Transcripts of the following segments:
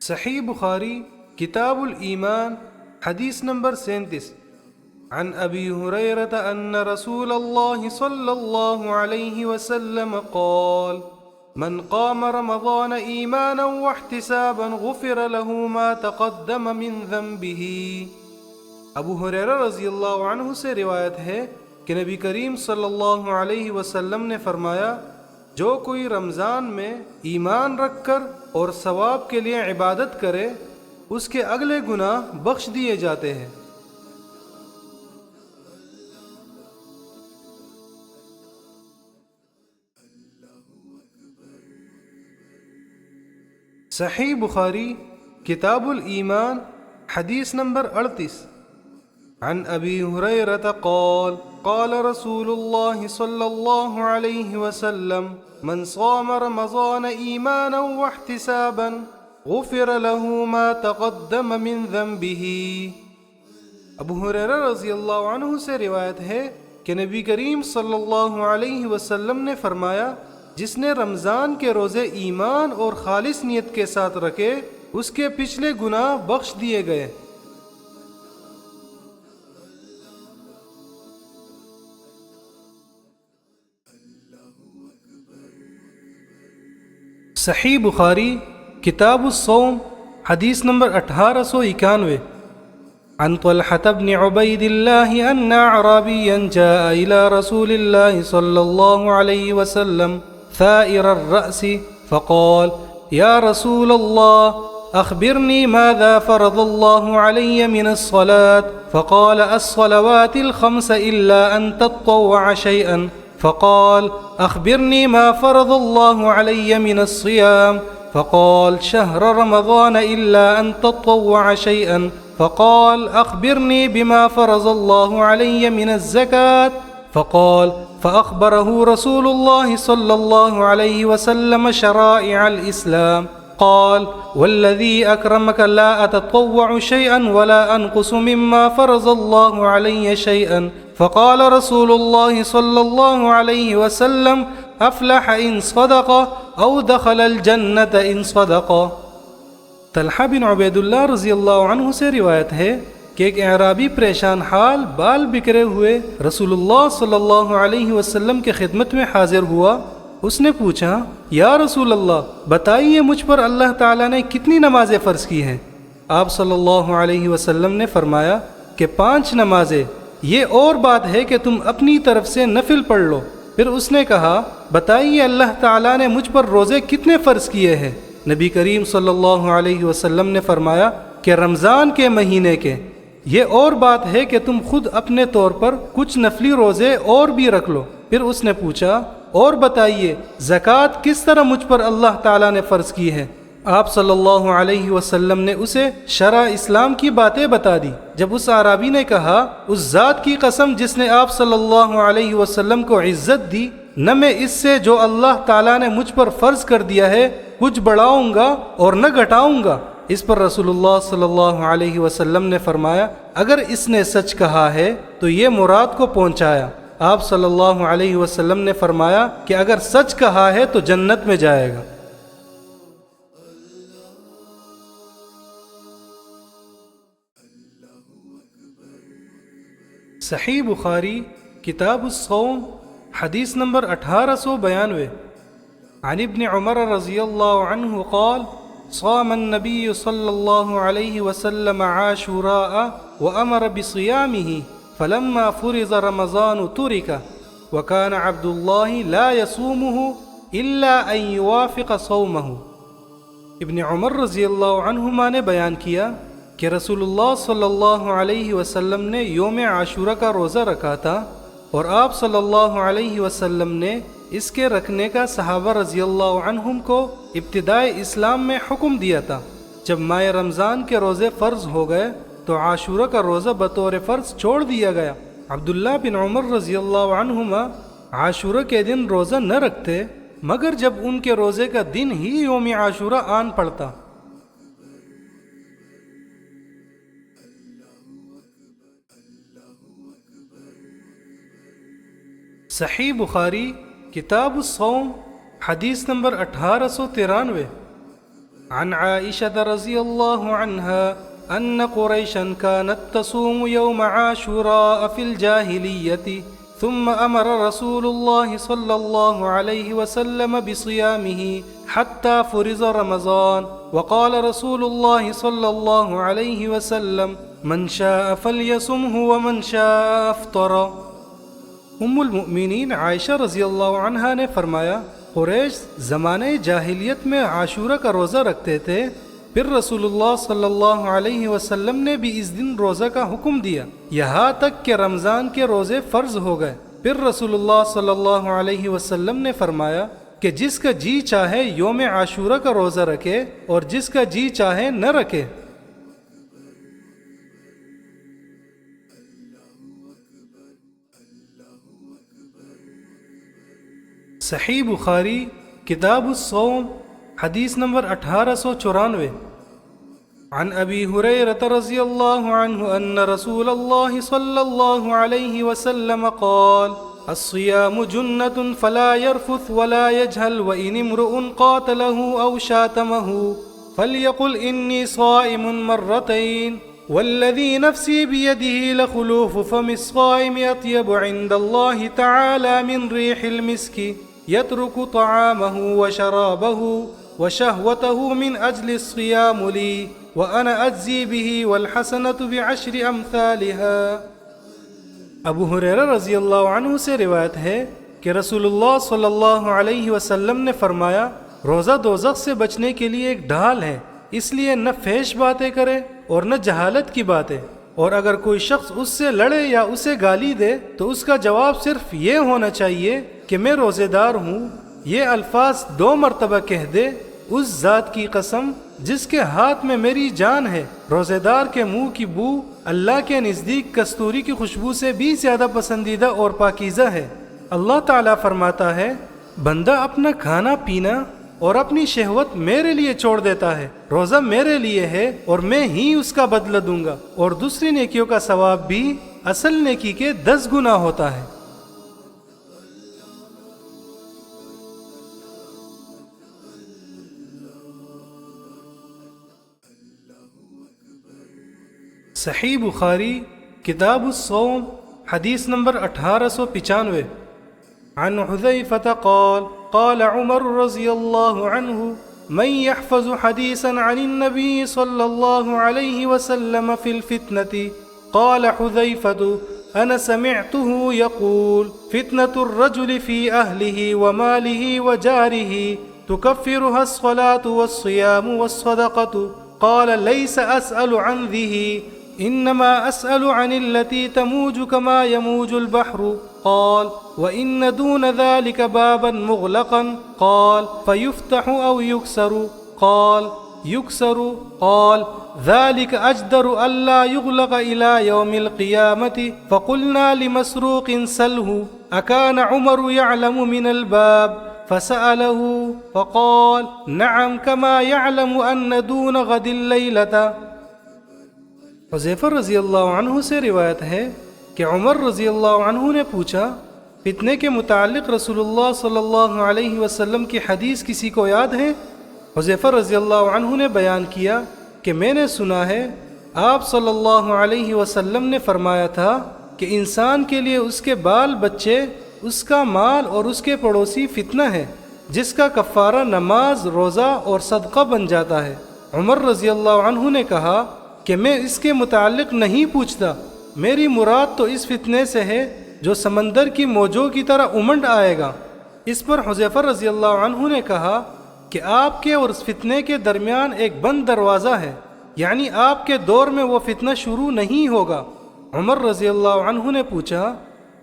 صحیح بخاری کتاب الایمان حدیث نمبر 37 عن ابی ہریرہ ان رسول اللہ صلی اللہ علیہ وسلم قال من قام رمضان ایمانا واحتسابا غفر له ما تقدم من ذنبه۔ ابو ہریرہ رضی اللہ عنہ سے روایت ہے کہ نبی کریم صلی اللہ علیہ وسلم نے فرمایا، جو کوئی رمضان میں ایمان رکھ کر اور ثواب کے لیے عبادت کرے اس کے اگلے گناہ بخش دیے جاتے ہیں۔ صحیح بخاری کتاب الایمان حدیث نمبر 38 عن ابی ہریرہ قال قال رسول اللہ صلی اللہ علیہ وسلم من صام رمضان ایمانا واحتسابا غفر له ما تقدم من ذنبه۔ ابو ہریرہ رضی اللہ عنہ سے روایت ہے کہ نبی کریم صلی اللہ علیہ وسلم نے فرمایا، جس نے رمضان کے روزے ایمان اور خالص نیت کے ساتھ رکھے اس کے پچھلے گناہ بخش دیے گئے۔ صحیح بخاری کتاب الصوم حدیث نمبر 1891 عن طلحة بن عبید اللہ ان اعرابیا جاء الى رسول اللہ صلی اللہ علیہ وسلم ثائر الرأس فقال یا رسول اللہ اخبرنی ماذا فرض اللہ علی من الصلاة فقال الصلوات الخمس الا ان تطوع شيئا فقال اخبرني ما فرض الله علي من الصيام فقال شهر رمضان الا ان تطوع شيئا فقال اخبرني بما فرض الله علي من الزكاة فقال فاخبره رسول الله صلى الله عليه وسلم شرائع الاسلام قال والذي اكرمك لا اتطوع شيئا ولا انقص مما فرض الله علي شيئا فقال رسول الله صلى الله عليه وسلم افلح ان صدق او دخل الجنة ان صدق۔ طلحہ بن عبید اللہ رضی اللہ عنہ سے روایت ہے کہ ایک اعرابی پریشان حال بال بکھرے ہوئے رسول اللہ صلی اللہ علیہ وسلم کے خدمت میں حاضر ہوا۔ اس نے پوچھا، یا رسول اللہ بتائیے مجھ پر اللہ تعالیٰ نے کتنی نمازیں فرض کی ہیں؟ آپ صلی اللہ علیہ وسلم نے فرمایا کہ 5 نمازیں، یہ اور بات ہے کہ تم اپنی طرف سے نفل پڑھ لو۔ پھر اس نے کہا، بتائیے اللہ تعالیٰ نے مجھ پر روزے کتنے فرض کیے ہیں؟ نبی کریم صلی اللہ علیہ وسلم نے فرمایا کہ رمضان کے مہینے کے۔ یہ اور بات ہے کہ تم خود اپنے طور پر کچھ نفلی روزے اور بھی رکھ لو۔ پھر اس نے پوچھا، اور بتائیے زکوٰۃ کس طرح مجھ پر اللہ تعالیٰ نے فرض کی ہے؟ آپ صلی اللہ علیہ وسلم نے اسے شرع اسلام کی باتیں بتا دی۔ جب اس اعرابی نے کہا، اس ذات کی قسم جس نے آپ صلی اللہ علیہ وسلم کو عزت دی، نہ میں اس سے جو اللہ تعالیٰ نے مجھ پر فرض کر دیا ہے کچھ بڑھاؤں گا اور نہ گھٹاؤں گا۔ اس پر رسول اللہ صلی اللہ علیہ وسلم نے فرمایا، اگر اس نے سچ کہا ہے تو یہ مراد کو پہنچایا۔ آپ صلی اللہ علیہ وسلم نے فرمایا کہ اگر سچ کہا ہے تو جنت میں جائے گا۔ صحیح بخاری کتاب الصوم حدیث نمبر 1892 عن ابن عمر رضی اللہ عنہ قال صام النبی صلی اللہ علیہ وسلم عاشوراء وامر بصیامه فلما فرض رمضان ترك وكان عبد الله لا يصومه الا ان يوافق صومه۔ ابن عمر رضی اللہ عنہما نے بیان کیا کہ رسول اللہ صلی اللہ علیہ وسلم نے یوم عاشورہ کا روزہ رکھا تھا اور آپ صلی اللہ علیہ وسلم نے اس کے رکھنے کا صحابہ رضی اللہ عنہم کو ابتدائے اسلام میں حکم دیا تھا۔ جب ماہ رمضان کے روزے فرض ہو گئے تو عاشورہ کا روزہ بطور فرض چھوڑ دیا گیا۔ عبداللہ بن عمر رضی اللہ عنہما عاشورہ کے دن روزہ نہ رکھتے مگر جب ان کے روزے کا دن ہی یوم عاشورہ آن پڑتا۔ صحیح بخاری کتاب الصوم حدیث نمبر 1893 عن عائشة رضي الله عنها أن قريشا كانت تصوم يوم عاشوراء في الجاهلية ثم أمر رسول الله صلى الله عليه وسلم بصيامه حتى فرض رمضان وقال رسول الله صلى الله عليه وسلم من شاء فليصمه ومن شاء افطر۔ ام المؤمنین عائشہ رضی اللہ عنہا نے فرمایا قریش زمانے جاہلیت میں عاشورہ کا روزہ رکھتے تھے، پھر رسول اللہ صلی اللہ علیہ وسلم نے بھی اس دن روزہ کا حکم دیا یہاں تک کہ رمضان کے روزے فرض ہو گئے۔ پھر رسول اللہ صلی اللہ علیہ وسلم نے فرمایا کہ جس کا جی چاہے یوم عاشورہ کا روزہ رکھے اور جس کا جی چاہے نہ رکھے۔ صحیح بخاری کتاب الصوم حدیث نمبر 1894۔ عن ابی ہریرہ رضی اللہ عنہ ان رسول اللہ صلی اللہ علیہ وسلم قال الصيام جنة فلا يرفث ولا يجهل وإن امرؤ قاتله أو شاتمه فليقل إني صائم مرتين والذي نفسي بيده لخلوف فم الصائم أطيب عند الله تعالى من ريح المسك يترك طعامه وشرابه وشهوته من أجل الصيام لي وأنا أجزي به والحسنة بعشر أمثالها۔ ابو ہریرہ رضی اللہ عنہ سے روایت ہے کہ رسول اللہ صلی اللہ علیہ وسلم نے فرمایا روزہ دوزخ سے بچنے کے لیے ایک ڈھال ہے، اس لیے نہ فحش باتیں کرے اور نہ جہالت کی باتیں، اور اگر کوئی شخص اس سے لڑے یا اسے گالی دے تو اس کا جواب صرف یہ ہونا چاہیے کہ میں روزے دار ہوں۔ یہ الفاظ 2 مرتبہ کہہ دے، اس ذات کی قسم جس کے ہاتھ میں میری جان ہے، روزے دار کے منہ کی بو اللہ کے نزدیک کستوری کی خوشبو سے بھی زیادہ پسندیدہ اور پاکیزہ ہے۔ اللہ تعالیٰ فرماتا ہے بندہ اپنا کھانا پینا اور اپنی شہوت میرے لیے چھوڑ دیتا ہے، روزہ میرے لیے ہے اور میں ہی اس کا بدلہ دوں گا، اور دوسری نیکیوں کا ثواب بھی اصل نیکی کے 10 گنا ہوتا ہے۔ صحیح بخاری کتاب الصوم حدیث نمبر 1895۔ عن حذیفة قال قال عمر رضی اللہ عنہ من يحفظ حدیثا عن النبي صلی اللہ علیہ وسلم في الفتنة قال حذیفة انا سمعته يقول فتنة الرجل في أهله وماله وجاره تكفرها الصلاة والصيام والصدقة قال ليس أسأل عن ذه انما اسأل عن التي تموج كما يموج البحر قال وان دون ذلك بابا مغلقا قال فيفتح او يكسر قال يكسر قال ذلك اجدر الا يغلق الى يوم القيامة فقلنا لمسروق سله اكان عمر يعلم من الباب فسأله فقال نعم كما يعلم ان دون غد الليلة۔ حذیفہ رضی اللہ عنہ سے روایت ہے کہ عمر رضی اللہ عنہ نے پوچھا فتنے کے متعلق رسول اللہ صلی اللہ علیہ وسلم کی حدیث کسی کو یاد ہے؟ حذیفہ رضی اللہ عنہ نے بیان کیا کہ میں نے سنا ہے آپ صلی اللہ علیہ وسلم نے فرمایا تھا کہ انسان کے لیے اس کے بال بچے، اس کا مال اور اس کے پڑوسی فتنہ ہے، جس کا کفارہ نماز، روزہ اور صدقہ بن جاتا ہے۔ عمر رضی اللہ عنہ نے کہا کہ میں اس کے متعلق نہیں پوچھتا، میری مراد تو اس فتنے سے ہے جو سمندر کی موجوں کی طرح امنڈ آئے گا۔ اس پر حذیفہ رضی اللہ عنہ نے کہا کہ آپ کے اور اس فتنے کے درمیان ایک بند دروازہ ہے، یعنی آپ کے دور میں وہ فتنہ شروع نہیں ہوگا۔ عمر رضی اللہ عنہ نے پوچھا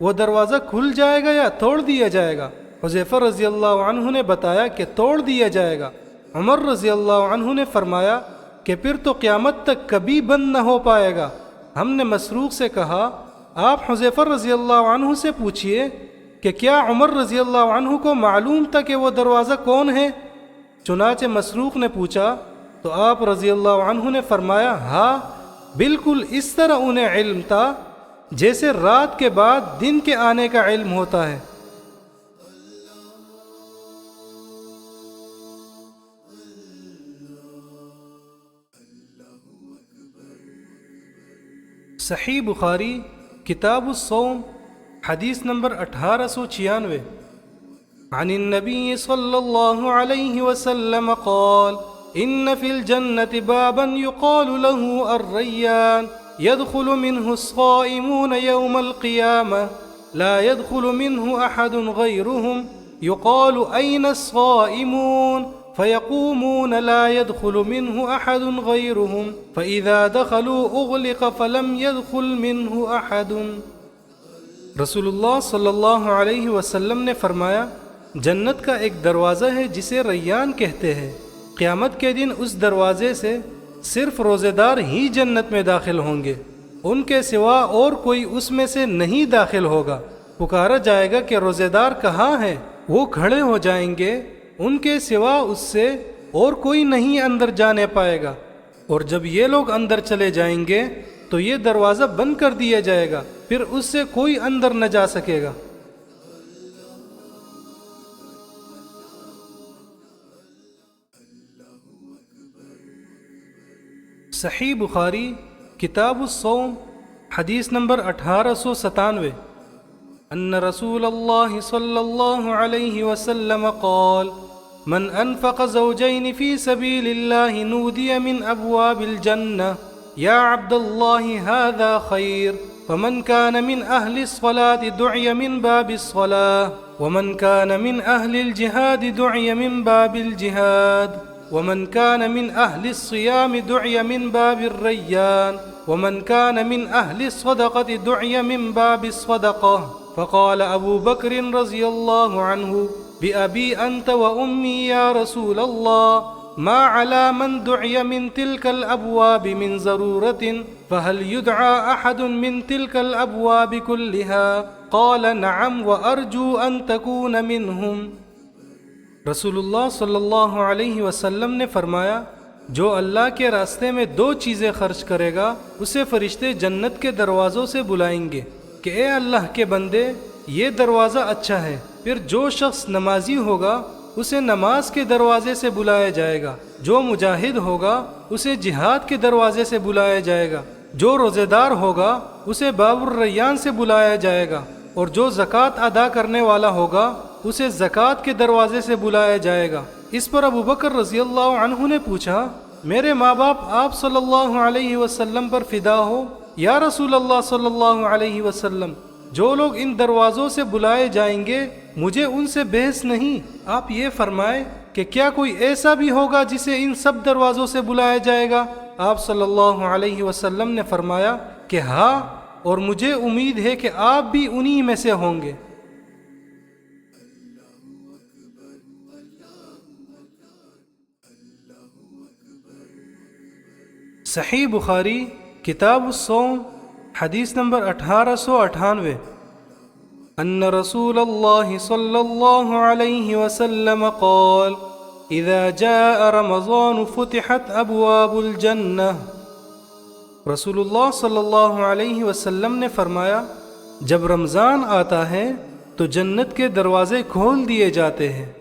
وہ دروازہ کھل جائے گا یا توڑ دیا جائے گا؟ حذیفہ رضی اللہ عنہ نے بتایا کہ توڑ دیا جائے گا۔ عمر رضی اللہ عنہ نے فرمایا کہ پھر تو قیامت تک کبھی بند نہ ہو پائے گا۔ ہم نے مسروق سے کہا آپ حذیفہ رضی اللہ عنہ سے پوچھئے کہ کیا عمر رضی اللہ عنہ کو معلوم تھا کہ وہ دروازہ کون ہے؟ چنانچہ مسروق نے پوچھا تو آپ رضی اللہ عنہ نے فرمایا ہاں بالکل اس طرح انہیں علم تھا جیسے رات کے بعد دن کے آنے کا علم ہوتا ہے۔ صحیح بخاری کتاب الصوم حدیث نمبر 1896 عن النبي صلى الله عليه وسلم قال إن في الجنة بابا يقال له الريان يدخل منه الصائمون يوم القيامة لا يدخل منه أحد غيرهم يقال أين الصائمون فيقومون لا يدخل منه أحد غيرهم فإذا دخلوا أغلق فلم يدخل منه أحد۔ رسول اللہ صلی اللہ علیہ وسلم نے فرمایا، جنت کا ایک دروازہ ہے جسے ریان کہتے ہیں، قیامت کے دن اس دروازے سے صرف روزے دار ہی جنت میں داخل ہوں گے، ان کے سوا اور کوئی اس میں سے نہیں داخل ہوگا۔ پکارا جائے گا کہ روزے دار کہاں ہیں؟ وہ کھڑے ہو جائیں گے، ان کے سوا اس سے اور کوئی نہیں اندر جانے پائے گا، اور جب یہ لوگ اندر چلے جائیں گے تو یہ دروازہ بند کر دیا جائے گا، پھر اس سے کوئی اندر نہ جا سکے گا۔ صحیح بخاری کتاب الصوم حدیث نمبر 1897 ان رسول اللہ صلی اللہ علیہ وسلم قال من انفق زوجین فی سبیل اللہ نودی من ابواب الجنہ یا عبد اللہ هذا خیر فمن كان من أهل الصلاة دعي من باب الصلاة ومن كان من أهل الجهاد دعي من باب الجهاد ومن كان من أهل الصيام دعي من باب الريان ومن كان من أهل الصدقة دعي من باب الصدقة فقال أبو بكر رضي الله عنه بأبي أنت وأمي يا رسول الله ما على من دعي من تلك الأبواب من ضرورة فهل يدعى أحد من تلك الأبواب كلها قال نعم وأرجو أن تكون منهم۔ رسول اللہ صلی اللہ علیہ وسلم نے فرمایا، جو اللہ کے راستے میں 2 چیزیں خرچ کرے گا اسے فرشتے جنت کے دروازوں سے بلائیں گے کہ اے اللہ کے بندے یہ دروازہ اچھا ہے۔ پھر جو شخص نمازی ہوگا اسے نماز کے دروازے سے بلایا جائے گا، جو مجاہد ہوگا اسے جہاد کے دروازے سے بلایا جائے گا، جو روزے دار ہوگا اسے باب الریان سے بلایا جائے گا، اور جو زکوٰۃ ادا کرنے والا ہوگا اسے زکوٰۃ کے دروازے سے بلایا جائے گا۔ اس پر ابو بکر رضی اللہ عنہ نے پوچھا، میرے ماں باپ آپ صلی اللہ علیہ وسلم پر فدا ہو یا رسول اللہ صلی اللہ علیہ وسلم، جو لوگ ان دروازوں سے بلائے جائیں گے مجھے ان سے بحث نہیں۔ آپ یہ فرمائے کہ کیا کوئی ایسا بھی ہوگا جسے ان سب دروازوں سے بلایا جائے گا؟ آپ صلی اللہ علیہ وسلم نے فرمایا کہ ہاں، اور مجھے امید ہے کہ آپ بھی انہی میں سے ہوں گے۔ صحیح بخاری کتاب الصوم حدیث نمبر 1898 ان رسول اللہ صلی اللہ علیہ وسلم قال اذا جاء رمضان فتحت ابواب الجنہ۔ رسول اللہ صلی اللہ علیہ وسلم نے فرمایا، جب رمضان آتا ہے تو جنت کے دروازے کھول دیے جاتے ہیں۔